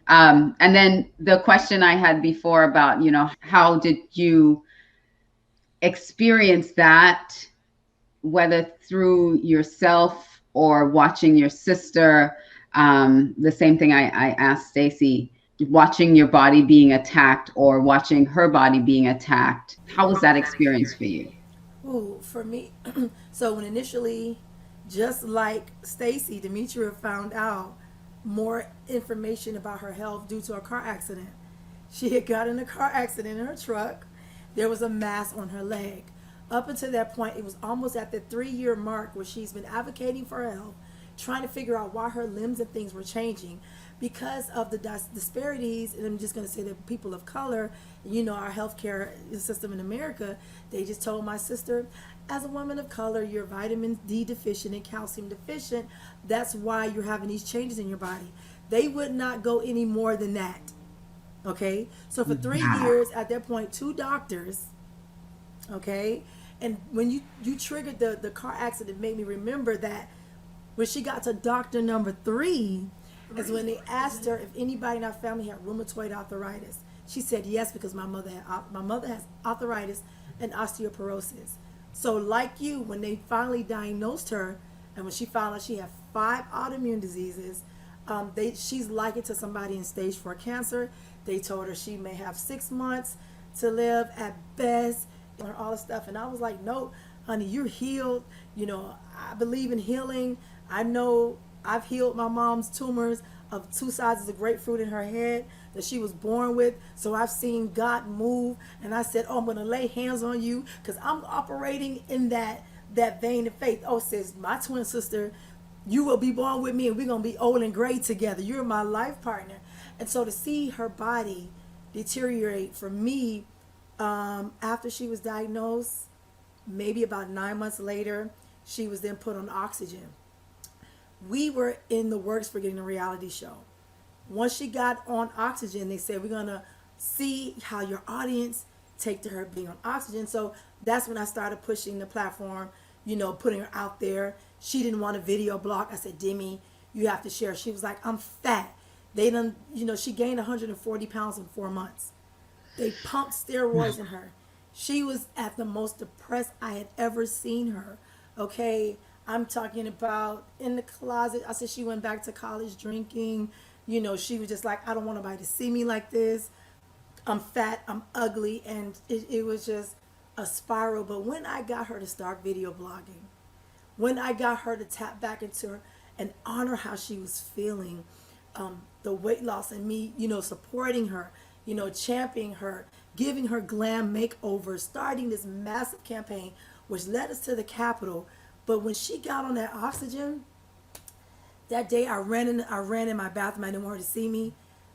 And then the question I had before about, how did you experience that, whether through yourself or watching your sister? The same thing I asked Stacy, watching your body being attacked or watching her body being attacked. How was that experience for you? Ooh, for me, so when initially, just like Stacy, Demetria found out more information about her health due to a car accident. She had got in a car accident in her truck. There was a mass on her leg. Up until that point, it was almost at the 3 year mark where she's been advocating for her health, trying to figure out why her limbs and things were changing because of the disparities. And I'm just going to say that people of color, our healthcare system in America, they just told my sister, as a woman of color, you're vitamin D deficient and calcium deficient. That's why you're having these changes in your body. They would not go any more than that. Okay? So for three Wow. years, at that point, two doctors, okay? And when you triggered the car accident, made me remember that when she got to doctor number three, is when they asked her if anybody in our family had rheumatoid arthritis. She said yes because my mother has arthritis and osteoporosis. So like you, when they finally diagnosed her, and when she found out she had 5 autoimmune diseases, she's likened to somebody in stage 4 cancer. They told her she may have 6 months to live at best, and all this stuff. And I was like, no, honey, you're healed. I believe in healing. I know I've healed my mom's tumors of 2 sizes of grapefruit in her head that she was born with. So I've seen God move, and I said, "Oh, I'm going to lay hands on you because I'm operating in that vein of faith." Oh, says my twin sister, you will be born with me, and we're going to be old and gray together. You're my life partner. And so to see her body deteriorate for me, after she was diagnosed, maybe about 9 months later, she was then put on oxygen. We were in the works for getting a reality show. Once she got on oxygen, they said, we're going to see how your audience take to her being on oxygen. So that's when I started pushing the platform, putting her out there. She didn't want a video blog. I said, Demi, you have to share. She was like, I'm fat. They done, she gained 140 pounds in 4 months. They pumped steroids in her. She was at the most depressed I had ever seen her. Okay, I'm talking about in the closet. I said she went back to college drinking. She was just like, I don't want nobody to see me like this. I'm fat, I'm ugly, and it was just a spiral. But when I got her to start video blogging, when I got her to tap back into her and honor how she was feeling, the weight loss and me, supporting her, championing her, giving her glam makeovers, starting this massive campaign, which led us to the Capitol. But when she got on that oxygen, that day I ran in my bathroom. I didn't want her to see me.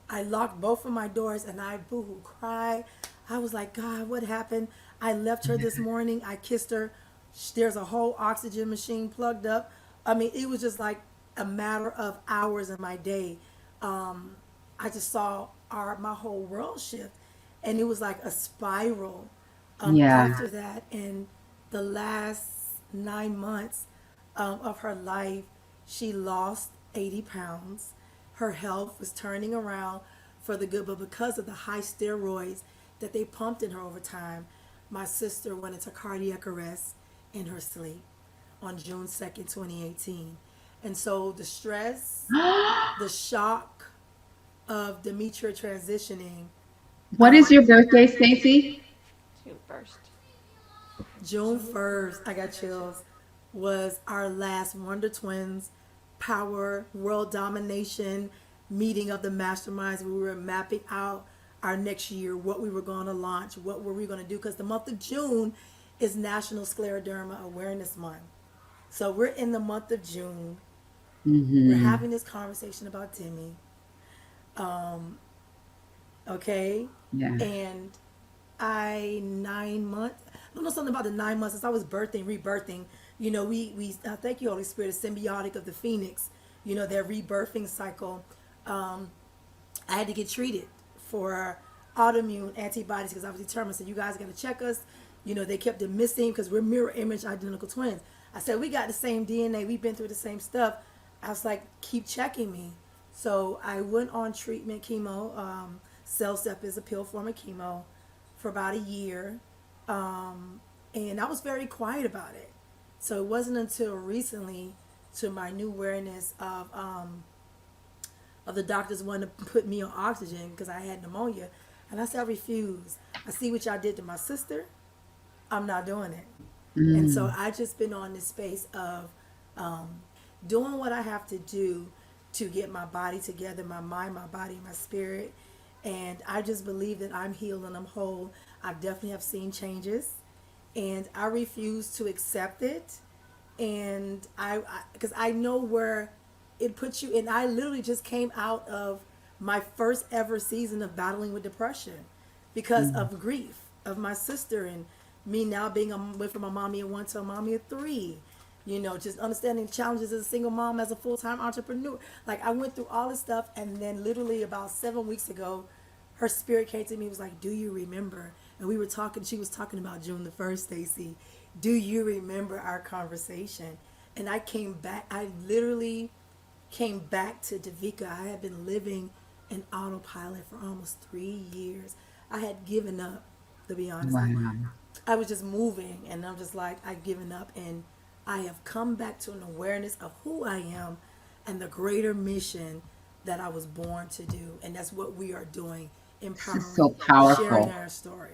I locked both of my doors and I boo-hoo cried. I was like, God, what happened? I left her this morning. I kissed her. There's a whole oxygen machine plugged up. I mean, it was just like a matter of hours in my day. I just saw my whole world shift, and it was like a spiral. Yeah. After that, and the last 9 months of her life, she lost 80 pounds. Her health was turning around for the good, but because of the high steroids that they pumped in her over time, my sister went into cardiac arrest in her sleep on June 2nd, 2018. And so the stress, the shock of Demetria transitioning, What is your birthday, Stacy? June 1st. June 1st, I got chills, was our last WonderTwinz Power World Domination meeting of the masterminds. We were mapping out our next year, what we were going to launch, what were we going to do, because the month of June is National Scleroderma Awareness Month. So we're in the month of June. We're Mm-hmm. having this conversation about Demi. Um, okay? Yeah. And 9 months. I don't know something about the 9 months since I was birthing, rebirthing. We thank you, Holy Spirit, a symbiotic of the phoenix. That rebirthing cycle. I had to get treated for autoimmune antibodies because I was determined. So you guys got to check us. They kept it missing because we're mirror image identical twins. I said we got the same DNA. We've been through the same stuff. I was like, keep checking me. So I went on treatment, chemo. CellSep is a pill form of chemo for about a year. And I was very quiet about it. So it wasn't until recently, to my new awareness of the doctors wanting to put me on oxygen because I had pneumonia. And I said, I refuse. I see what y'all did to my sister. I'm not doing it. And so Mm. I just been on this space of doing what I have to do to get my body together, my mind, my body, my spirit. And I just believe that I'm healed and I'm whole. I definitely have seen changes, and I refuse to accept it. And because I know where it puts you. And I literally just came out of my first ever season of battling with depression because Mm. of grief of my sister, and me now being went from a mommy of one to a mommy of three. You know, just understanding challenges as a single mom, as a full-time entrepreneur. Like, I went through all this stuff, and then literally about 7 weeks ago, her spirit came to me, was like, do you remember? And we were talking, she was talking about June the 1st, Stacy. Do you remember our conversation? And I came back, I literally came back to Davika. I had been living in autopilot for almost 3 years. I had given up, to be honest. Wow. I was just moving, and I'm just like, I've given up, and I have come back to an awareness of who I am and the greater mission that I was born to do. And that's what we are doing, This is so empowering, sharing powerful. our story.